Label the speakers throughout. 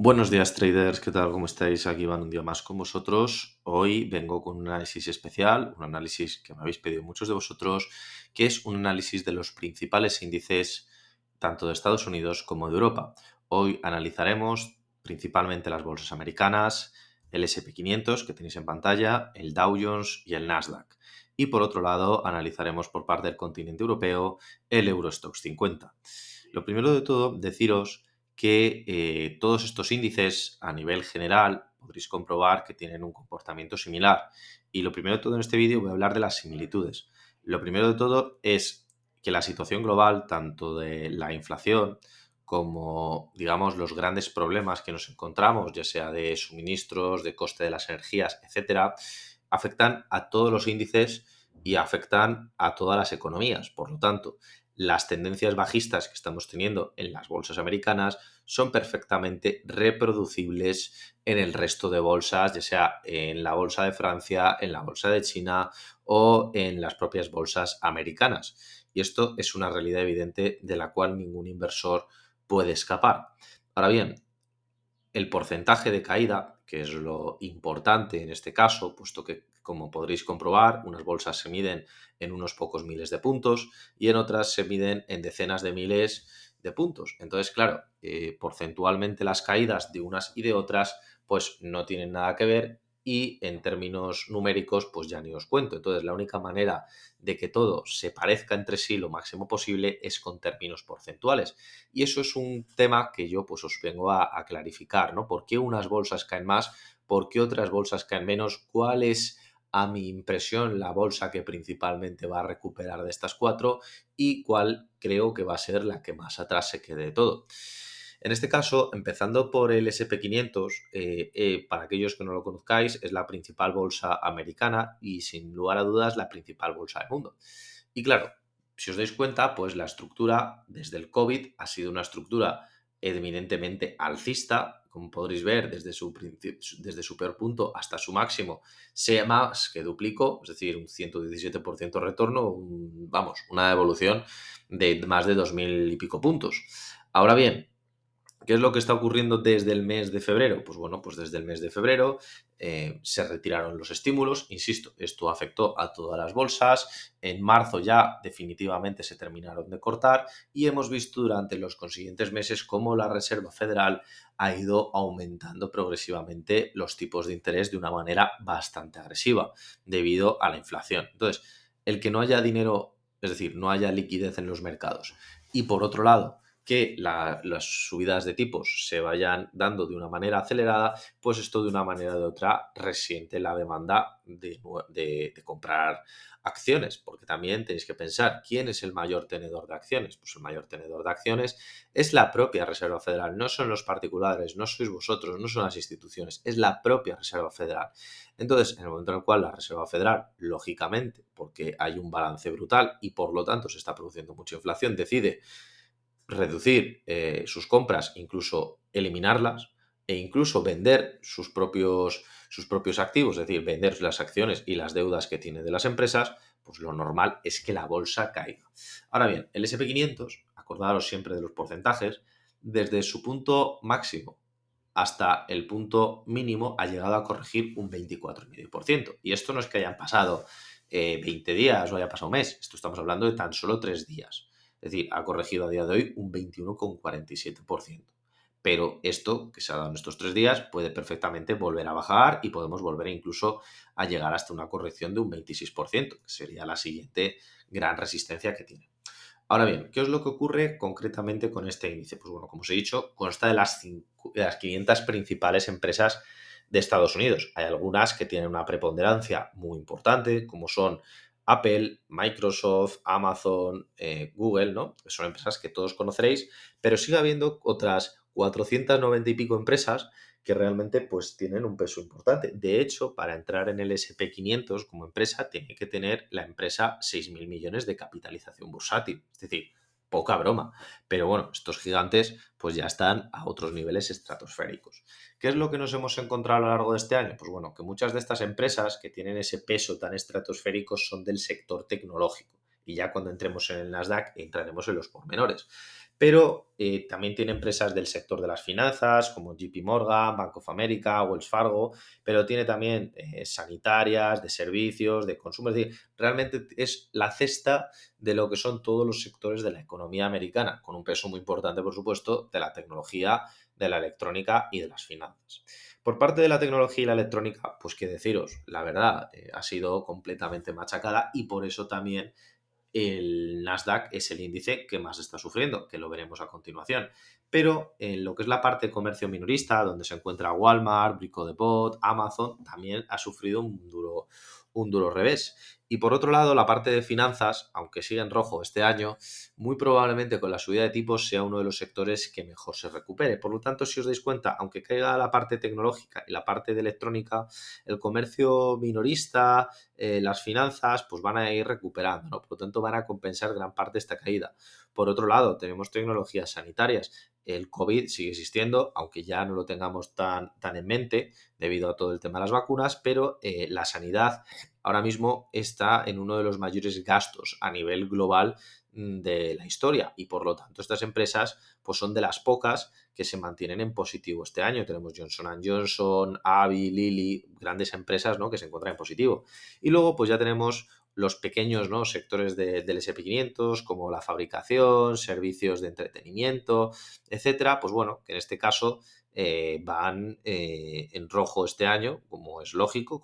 Speaker 1: Buenos días, traders. ¿Qué tal? ¿Cómo estáis? Aquí van un día más con vosotros. Hoy vengo con un análisis especial, un análisis que me habéis pedido muchos de vosotros, que es un análisis de los principales índices tanto de Estados Unidos como de Europa. Hoy analizaremos principalmente las bolsas americanas, el S&P 500 que tenéis en pantalla, el Dow Jones y el Nasdaq. Y por otro lado, analizaremos por parte del continente europeo el Eurostoxx 50. Lo primero de todo, deciros que todos estos índices a nivel general podréis comprobar que tienen un comportamiento similar. Y lo primero de todo en este vídeo voy a hablar de las similitudes. Lo primero de todo es que la situación global, tanto de la inflación como, digamos, los grandes problemas que nos encontramos, ya sea de suministros, de coste de las energías, etcétera, afectan a todos los índices y afectan a todas las economías. Por lo tanto, las tendencias bajistas que estamos teniendo en las bolsas americanas son perfectamente reproducibles en el resto de bolsas, ya sea en la bolsa de Francia, en la bolsa de China o en las propias bolsas americanas. Y esto es una realidad evidente de la cual ningún inversor puede escapar. Ahora bien, el porcentaje de caída, que es lo importante en este caso, puesto que, como podréis comprobar, unas bolsas se miden en unos pocos miles de puntos y en otras se miden en decenas de miles de puntos. Entonces, claro, porcentualmente las caídas de unas y de otras pues no tienen nada que ver y en términos numéricos pues ya ni os cuento. Entonces, la única manera de que todo se parezca entre sí lo máximo posible es con términos porcentuales. Y eso es un tema que yo pues os vengo a clarificar, ¿no? ¿Por qué unas bolsas caen más? ¿Por qué otras bolsas caen menos? ¿Cuál es, a mi impresión, la bolsa que principalmente va a recuperar de estas cuatro? ¿Y cuál creo que va a ser la que más atrás se quede de todo? En este caso, empezando por el SP 500, para aquellos que no lo conozcáis, es la principal bolsa americana y sin lugar a dudas la principal bolsa del mundo. Y claro, si os dais cuenta, pues la estructura desde el COVID ha sido una estructura eminentemente alcista, como podréis ver desde su peor punto hasta su máximo, se más que duplicó, es decir, un 117% retorno, vamos, una evolución de más de 2.000 y pico puntos. Ahora bien, ¿qué es lo que está ocurriendo desde el mes de febrero? Pues bueno, pues desde el mes de febrero se retiraron los estímulos, insisto, esto afectó a todas las bolsas, en marzo ya definitivamente se terminaron de cortar y hemos visto durante los consiguientes meses cómo la Reserva Federal ha ido aumentando progresivamente los tipos de interés de una manera bastante agresiva debido a la inflación. Entonces, el que no haya dinero, es decir, no haya liquidez en los mercados y por otro lado, que las subidas de tipos se vayan dando de una manera acelerada, pues esto de una manera o de otra resiente la demanda de comprar acciones, porque también tenéis que pensar quién es el mayor tenedor de acciones. Pues el mayor tenedor de acciones es la propia Reserva Federal, no son los particulares, no sois vosotros, no son las instituciones, es la propia Reserva Federal. Entonces, en el momento en el cual la Reserva Federal, lógicamente, porque hay un balance brutal y por lo tanto se está produciendo mucha inflación, decide reducir sus compras, incluso eliminarlas e incluso vender sus propios activos, es decir, vender las acciones y las deudas que tiene de las empresas, pues lo normal es que la bolsa caiga. Ahora bien, el SP 500, acordaros siempre de los porcentajes, desde su punto máximo hasta el punto mínimo ha llegado a corregir un 24,5%. Y esto no es que hayan pasado 20 días o haya pasado un mes, esto estamos hablando de tan solo 3 días. Es decir, ha corregido a día de hoy un 21,47%. Pero esto que se ha dado en estos 3 días puede perfectamente volver a bajar y podemos volver incluso a llegar hasta una corrección de un 26%, que sería la siguiente gran resistencia que tiene. Ahora bien, ¿qué es lo que ocurre concretamente con este índice? Pues bueno, como os he dicho, consta de las 500 principales empresas de Estados Unidos. Hay algunas que tienen una preponderancia muy importante, como son Apple, Microsoft, Amazon, Google, ¿no? Que son empresas que todos conoceréis, pero sigue habiendo otras 490 y pico empresas que realmente pues tienen un peso importante. De hecho, para entrar en el SP 500 como empresa, tiene que tener la empresa 6.000 millones de capitalización bursátil. Es decir, poca broma. Pero bueno, estos gigantes pues ya están a otros niveles estratosféricos. ¿Qué es lo que nos hemos encontrado a lo largo de este año? Pues bueno, que muchas de estas empresas que tienen ese peso tan estratosférico son del sector tecnológico. Y ya cuando entremos en el Nasdaq entraremos en los pormenores. Pero también tiene empresas del sector de las finanzas, como JP Morgan, Bank of America, Wells Fargo, pero tiene también sanitarias, de servicios, de consumo. Es decir, realmente es la cesta de lo que son todos los sectores de la economía americana, con un peso muy importante, por supuesto, de la tecnología, de la electrónica y de las finanzas. Por parte de la tecnología y la electrónica, pues qué deciros, la verdad, ha sido completamente machacada y por eso también el Nasdaq es el índice que más está sufriendo, que lo veremos a continuación. Pero en lo que es la parte de comercio minorista, donde se encuentra Walmart, Brico Depot, Amazon, también ha sufrido un duro revés. Y por otro lado, la parte de finanzas, aunque sigue en rojo este año, muy probablemente con la subida de tipos sea uno de los sectores que mejor se recupere. Por lo tanto, si os dais cuenta, aunque caiga la parte tecnológica y la parte de electrónica, el comercio minorista, las finanzas, pues van a ir recuperando, ¿no? Por lo tanto, van a compensar gran parte de esta caída. Por otro lado, tenemos tecnologías sanitarias. El COVID sigue existiendo, aunque ya no lo tengamos tan en mente debido a todo el tema de las vacunas, pero la sanidad ahora mismo está en uno de los mayores gastos a nivel global de la historia y por lo tanto estas empresas pues son de las pocas que se mantienen en positivo este año. Tenemos Johnson Johnson, Avi, Lilly, grandes empresas, ¿no?, que se encuentran en positivo. Y luego pues ya tenemos los pequeños, ¿no?, sectores del SP500 como la fabricación, servicios de entretenimiento, etcétera. Pues bueno, que en este caso van en rojo este año, como es lógico,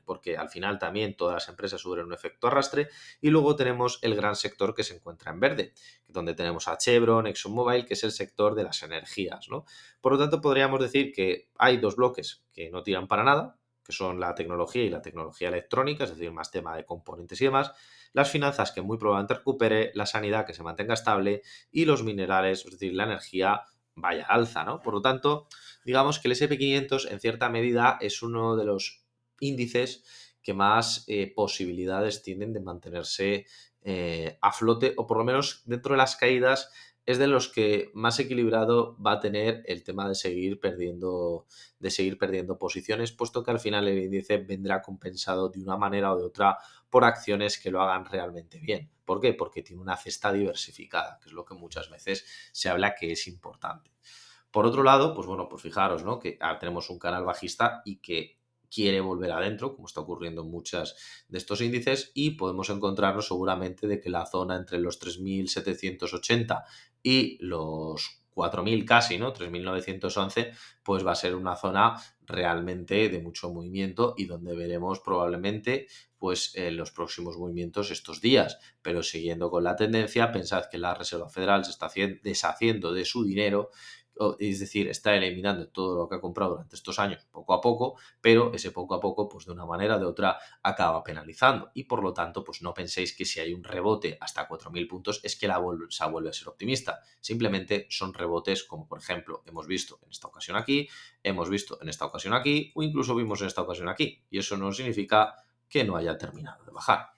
Speaker 1: porque al final también todas las empresas sufren un efecto arrastre. Y luego tenemos el gran sector que se encuentra en verde, donde tenemos a Chevron, ExxonMobil, que es el sector de las energías, ¿no? Por lo tanto, podríamos decir que hay dos bloques que no tiran para nada, que son la tecnología y la tecnología electrónica, es decir, más tema de componentes y demás, las finanzas que muy probablemente recupere, la sanidad que se mantenga estable y los minerales, es decir, la energía vaya al alza, ¿no? Por lo tanto, digamos que el SP500 en cierta medida es uno de los índices que más posibilidades tienen de mantenerse a flote o por lo menos dentro de las caídas es de los que más equilibrado va a tener el tema de seguir perdiendo posiciones, puesto que al final el índice vendrá compensado de una manera o de otra por acciones que lo hagan realmente bien. ¿Por qué? Porque tiene una cesta diversificada, que es lo que muchas veces se habla que es importante. Por otro lado, pues bueno, pues fijaros, ¿no?, que tenemos un canal bajista y que quiere volver adentro, como está ocurriendo en muchas de estos índices, y podemos encontrarnos seguramente de que la zona entre los 3.780 y los 4.000 casi, ¿no?, 3.911, pues va a ser una zona realmente de mucho movimiento y donde veremos probablemente pues los próximos movimientos estos días. Pero siguiendo con la tendencia, pensad que la Reserva Federal se está deshaciendo de su dinero, es decir, está eliminando todo lo que ha comprado durante estos años poco a poco, pero ese poco a poco, pues de una manera o de otra, acaba penalizando. Y por lo tanto, pues no penséis que si hay un rebote hasta 4.000 puntos es que la bolsa vuelve a ser optimista. Simplemente son rebotes como, por ejemplo, hemos visto en esta ocasión aquí, hemos visto en esta ocasión aquí, o incluso vimos en esta ocasión aquí. Y eso no significa que no haya terminado de bajar.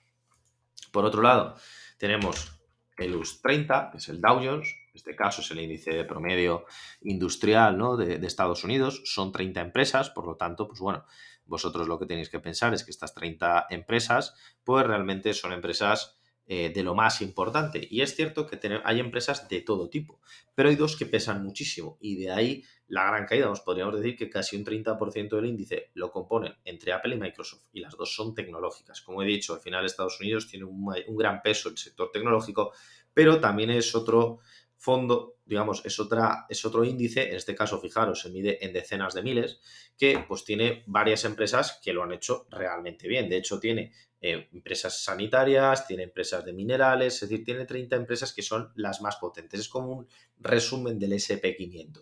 Speaker 1: Por otro lado, tenemos el US 30, que es el Dow Jones, en este caso es el índice de promedio industrial, ¿no?, de Estados Unidos, son 30 empresas, por lo tanto, pues bueno, vosotros lo que tenéis que pensar es que estas 30 empresas, pues realmente son empresas de lo más importante. Y es cierto que hay empresas de todo tipo, pero hay dos que pesan muchísimo y de ahí la gran caída. Podríamos decir que casi un 30% del índice lo componen entre Apple y Microsoft y las dos son tecnológicas. Como he dicho, al final Estados Unidos tiene un gran peso el sector tecnológico, pero también es otro fondo, digamos, es otro índice, en este caso, fijaros, se mide en decenas de miles, que pues tiene varias empresas que lo han hecho realmente bien. De hecho, tiene empresas sanitarias, tiene empresas de minerales, es decir, tiene 30 empresas que son las más potentes. Es como un resumen del SP500.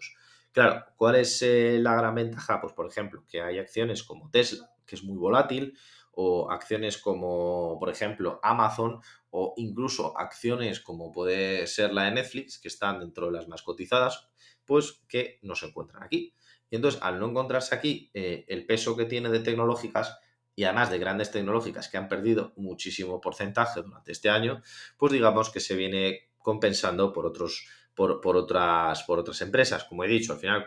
Speaker 1: Claro, ¿cuál es la gran ventaja? Pues, por ejemplo, que hay acciones como Tesla, que es muy volátil, o acciones como, por ejemplo, Amazon, o incluso acciones como puede ser la de Netflix, que están dentro de las más cotizadas, pues que no se encuentran aquí. Y entonces, al no encontrarse aquí el peso que tiene de tecnológicas, y además de grandes tecnológicas que han perdido muchísimo porcentaje durante este año, pues digamos que se viene compensando por otras empresas. Como he dicho, al final,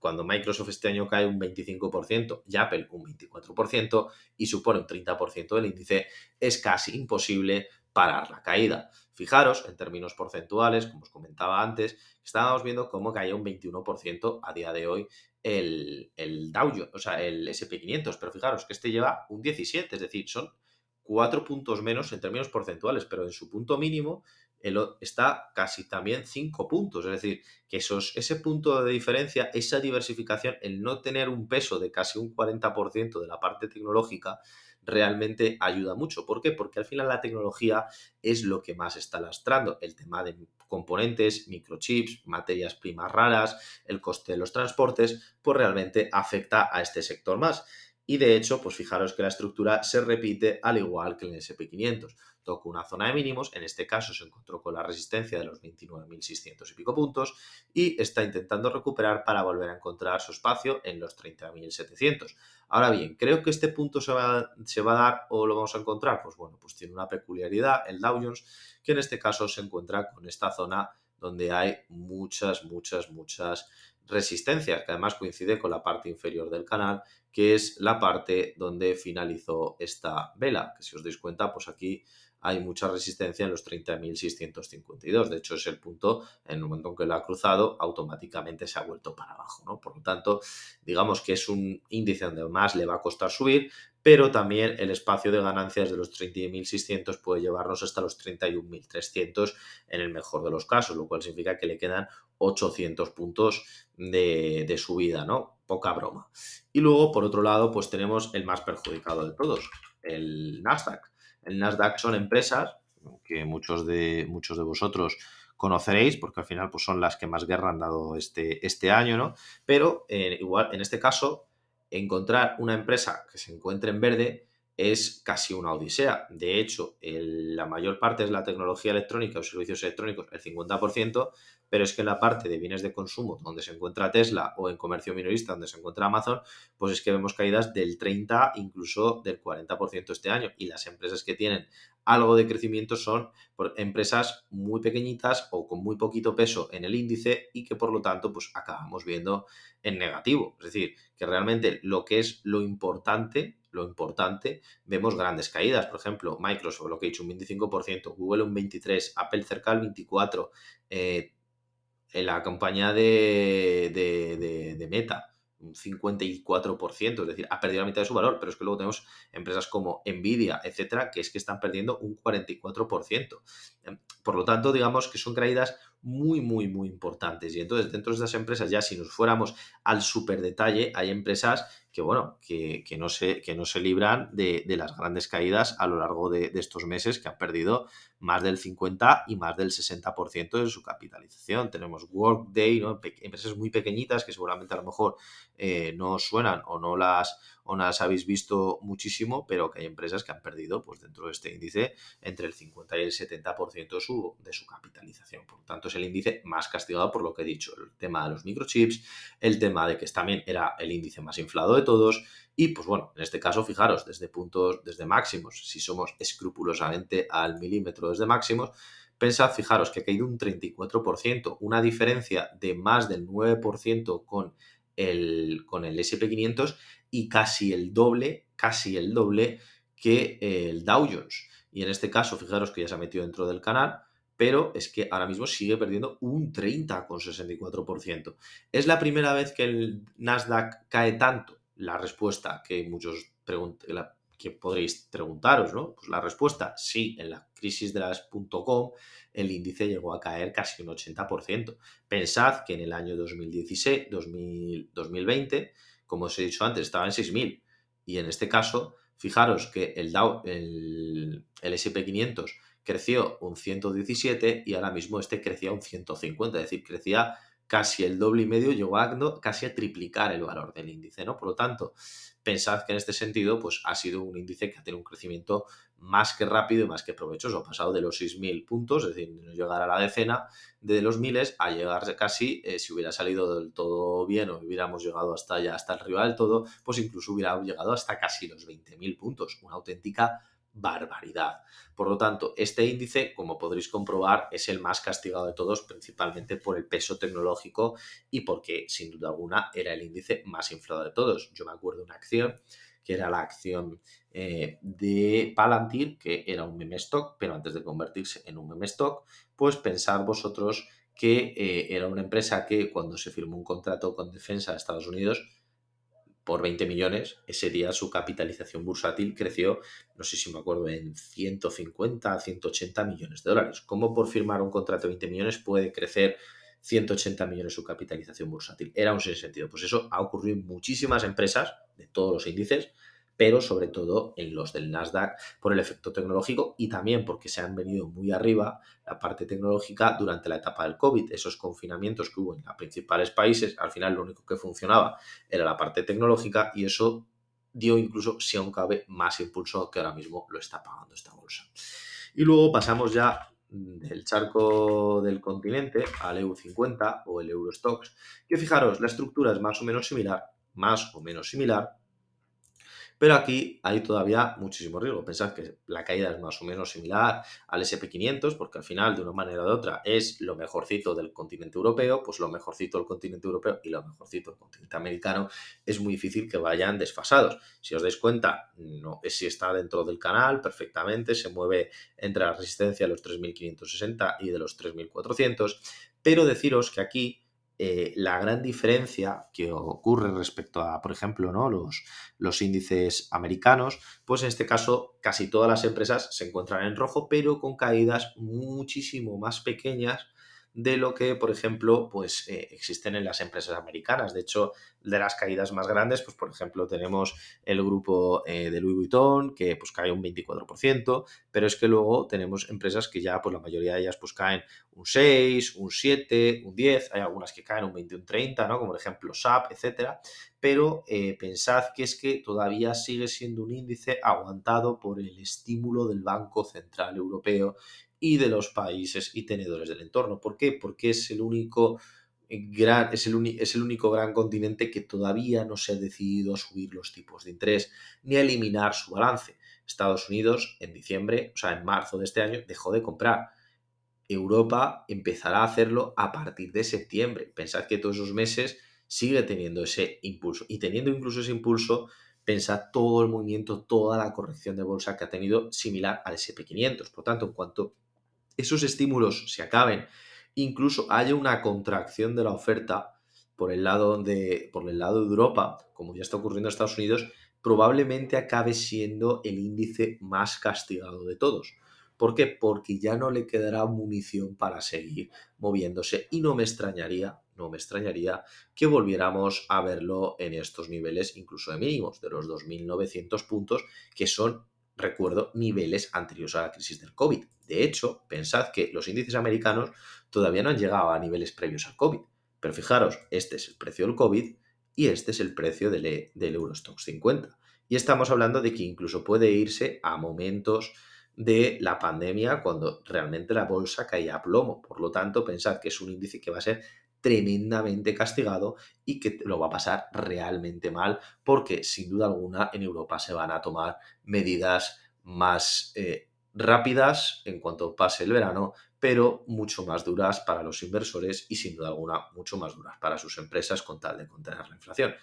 Speaker 1: cuando Microsoft este año cae un 25% y Apple un 24% y supone un 30% del índice, es casi imposible parar la caída. Fijaros, en términos porcentuales, como os comentaba antes, estábamos viendo cómo caía un 21% a día de hoy el Dow Jones, o sea, el S&P 500, pero fijaros que este lleva un 17, es decir, son 4 puntos menos en términos porcentuales, pero en su punto mínimo está casi también 5 puntos, es decir, que ese punto de diferencia, esa diversificación, el no tener un peso de casi un 40% de la parte tecnológica, realmente ayuda mucho. ¿Por qué? Porque al final la tecnología es lo que más está lastrando. El tema de componentes, microchips, materias primas raras, el coste de los transportes, pues realmente afecta a este sector más. Y de hecho, pues fijaros que la estructura se repite al igual que en el S&P 500. Tocó una zona de mínimos, en este caso se encontró con la resistencia de los 29.600 y pico puntos y está intentando recuperar para volver a encontrar su espacio en los 30.700. Ahora bien, ¿creo que este punto se va a dar o lo vamos a encontrar? Pues bueno, pues tiene una peculiaridad el Dow Jones, que en este caso se encuentra con esta zona donde hay muchas resistencias, que además coincide con la parte inferior del canal, que es la parte donde finalizó esta vela, que si os dais cuenta, pues aquí hay mucha resistencia en los 30.652. De hecho, es el punto, en el momento en que lo ha cruzado, automáticamente se ha vuelto para abajo, ¿no? Por lo tanto, digamos que es un índice donde más le va a costar subir, pero también el espacio de ganancias de los 30.600 puede llevarnos hasta los 31.300 en el mejor de los casos, lo cual significa que le quedan 800 puntos de subida, ¿no? Poca broma. Y luego, por otro lado, pues tenemos el más perjudicado de todos, el Nasdaq. El Nasdaq son empresas que muchos de vosotros conoceréis, porque al final pues, son las que más guerra han dado este año, ¿no? Pero igual, en este caso, encontrar una empresa que se encuentre en verde es casi una odisea. De hecho, la mayor parte es la tecnología electrónica o servicios electrónicos, el 50%, pero es que en la parte de bienes de consumo, donde se encuentra Tesla, o en comercio minorista, donde se encuentra Amazon, pues es que vemos caídas del 30, incluso del 40% este año. Y las empresas que tienen algo de crecimiento son empresas muy pequeñitas o con muy poquito peso en el índice y que por lo tanto pues acabamos viendo en negativo. Es decir, que realmente lo que es lo importante, vemos grandes caídas. Por ejemplo, Microsoft, lo que he dicho, un 25%, Google un 23%, Apple cerca del 24%, en la compañía de Meta, un 54%, es decir, ha perdido la mitad de su valor, pero es que luego tenemos empresas como Nvidia, etcétera, que es que están perdiendo un 44%. Por lo tanto, digamos que son caídas muy importantes. Y entonces, dentro de estas empresas, ya si nos fuéramos al súper detalle, hay empresas que, bueno, que no se libran de las grandes caídas a lo largo de estos meses, que han perdido más del 50 y más del 60% de su capitalización. Tenemos Workday, ¿no? Empresas muy pequeñitas que seguramente a lo mejor no os suenan o no las habéis visto muchísimo, pero que hay empresas que han perdido pues, dentro de este índice entre el 50 y el 70% de su capitalización. Por lo tanto, es el índice más castigado por lo que he dicho, el tema de los microchips, el tema de que también era el índice más inflado de todos. Y pues bueno, en este caso, fijaros, desde máximos, si somos escrupulosamente al milímetro desde máximos, pensad, fijaros que ha caído un 34%, una diferencia de más del 9% con el S&P 500 y casi el doble que el Dow Jones. Y en este caso, fijaros que ya se ha metido dentro del canal, pero es que ahora mismo sigue perdiendo un 30,64%. ¿Es la primera vez que el Nasdaq cae tanto? La respuesta que que podréis preguntaros, ¿no? Pues la respuesta, sí, en la crisis de las .com el índice llegó a caer casi un 80%. Pensad que en el año 2016, 2020, como os he dicho antes, estaba en 6.000 y en este caso, fijaros que el S&P 500 creció un 117 y ahora mismo este crecía un 150, es decir, crecía casi el doble y medio, llegó casi a triplicar el valor del índice, ¿no? Por lo tanto, pensad que en este sentido, pues ha sido un índice que ha tenido un crecimiento más que rápido y más que provechoso. Ha pasado de los 6.000 puntos, es decir, no llegar a la decena de los miles, a llegar casi, si hubiera salido del todo bien o hubiéramos llegado hasta allá, hasta arriba del todo, pues incluso hubiera llegado hasta casi los 20.000 puntos. Una auténtica barbaridad. Por lo tanto, este índice, como podréis comprobar, es el más castigado de todos, principalmente por el peso tecnológico y porque, sin duda alguna, era el índice más inflado de todos. Yo me acuerdo de una acción que era la acción de Palantir, que era un meme stock, pero antes de convertirse en un meme stock, pues pensad vosotros que era una empresa que cuando se firmó un contrato con defensa de Estados Unidos por 20 millones, ese día su capitalización bursátil creció, no sé si me acuerdo, en 150 a 180 millones de dólares. ¿Cómo por firmar un contrato de 20 millones puede crecer 180 millones su capitalización bursátil? Era un sinsentido. Pues eso ha ocurrido en muchísimas empresas de todos los índices, pero sobre todo en los del Nasdaq por el efecto tecnológico y también porque se han venido muy arriba la parte tecnológica durante la etapa del COVID. Esos confinamientos que hubo en los principales países, al final lo único que funcionaba era la parte tecnológica y eso dio incluso, si aún cabe, más impulso que ahora mismo lo está pagando esta bolsa. Y luego pasamos ya del charco del continente al EU50 o el Eurostoxx, que fijaros, la estructura es más o menos similar, pero aquí hay todavía muchísimo riesgo. Pensad que la caída es más o menos similar al SP500, porque al final, de una manera u otra, es lo mejorcito del continente europeo, pues lo mejorcito del continente europeo y lo mejorcito del continente americano es muy difícil que vayan desfasados. Si os dais cuenta, no, si está dentro del canal perfectamente, se mueve entre la resistencia de los 3.560 y de los 3.400, pero deciros que aquí la gran diferencia que ocurre respecto a, por ejemplo, ¿no? los índices americanos, pues en este caso casi todas las empresas se encuentran en rojo, pero con caídas muchísimo más pequeñas de lo que, por ejemplo, pues existen en las empresas americanas. De hecho, de las caídas más grandes, pues por ejemplo, tenemos el grupo de Louis Vuitton, que pues cae un 24%, pero es que luego tenemos empresas que ya, pues la mayoría de ellas pues caen un 6, un 7, un 10, hay algunas que caen un 20, un 30, ¿no? Como por ejemplo SAP, etcétera, pero pensad que es que todavía sigue siendo un índice aguantado por el estímulo del Banco Central Europeo y de los países y tenedores del entorno. ¿Por qué? Porque es el único es el único gran continente que todavía no se ha decidido a subir los tipos de interés ni a eliminar su balance. Estados Unidos en diciembre, o sea, en marzo de este año, dejó de comprar. Europa empezará a hacerlo a partir de septiembre. Pensad que todos esos meses sigue teniendo ese impulso. Y teniendo incluso ese impulso, pensad todo el movimiento, toda la corrección de bolsa que ha tenido similar al SP500. Por tanto, en cuanto esos estímulos se acaben, incluso haya una contracción de la oferta por el lado de Europa, como ya está ocurriendo en Estados Unidos, probablemente acabe siendo el índice más castigado de todos. ¿Por qué? Porque ya no le quedará munición para seguir moviéndose y no me extrañaría que volviéramos a verlo en estos niveles incluso de mínimos, de los 2.900 puntos, que son, recuerdo, niveles anteriores a la crisis del COVID. De hecho, pensad que los índices americanos todavía no han llegado a niveles previos al COVID. Pero fijaros, este es el precio del COVID y este es el precio del Eurostoxx 50. Y estamos hablando de que incluso puede irse a momentos de la pandemia cuando realmente la bolsa caía a plomo. Por lo tanto, pensad que es un índice que va a ser tremendamente castigado y que lo va a pasar realmente mal porque sin duda alguna en Europa se van a tomar medidas más rápidas en cuanto pase el verano, pero mucho más duras para los inversores y sin duda alguna mucho más duras para sus empresas con tal de contener la inflación.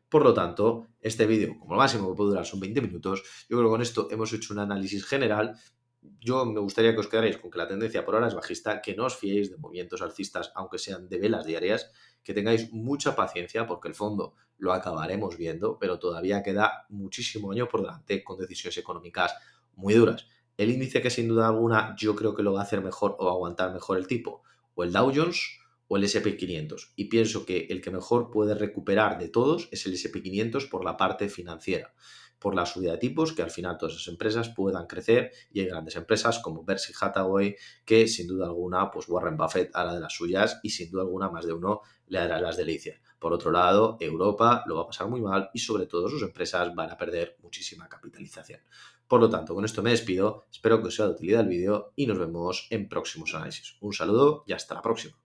Speaker 1: Por lo tanto, este vídeo, como lo máximo que puede durar son 20 minutos, yo creo que con esto hemos hecho un análisis general. Yo me gustaría que os quedarais con que la tendencia por ahora es bajista, que no os fiéis de movimientos alcistas, aunque sean de velas diarias, que tengáis mucha paciencia porque el fondo lo acabaremos viendo, pero todavía queda muchísimo año por delante con decisiones económicas muy duras. El índice que sin duda alguna yo creo que lo va a hacer mejor o aguantar mejor el tipo, o el Dow Jones o el SP500. Y pienso que el que mejor puede recuperar de todos es el SP500 por la parte financiera, por la subida de tipos, que al final todas esas empresas puedan crecer y hay grandes empresas como Berkshire Hathaway que sin duda alguna pues Warren Buffett hará de las suyas y sin duda alguna más de uno le hará las delicias. Por otro lado, Europa lo va a pasar muy mal y sobre todo sus empresas van a perder muchísima capitalización. Por lo tanto, con esto me despido, espero que os sea de utilidad el vídeo y nos vemos en próximos análisis. Un saludo y hasta la próxima.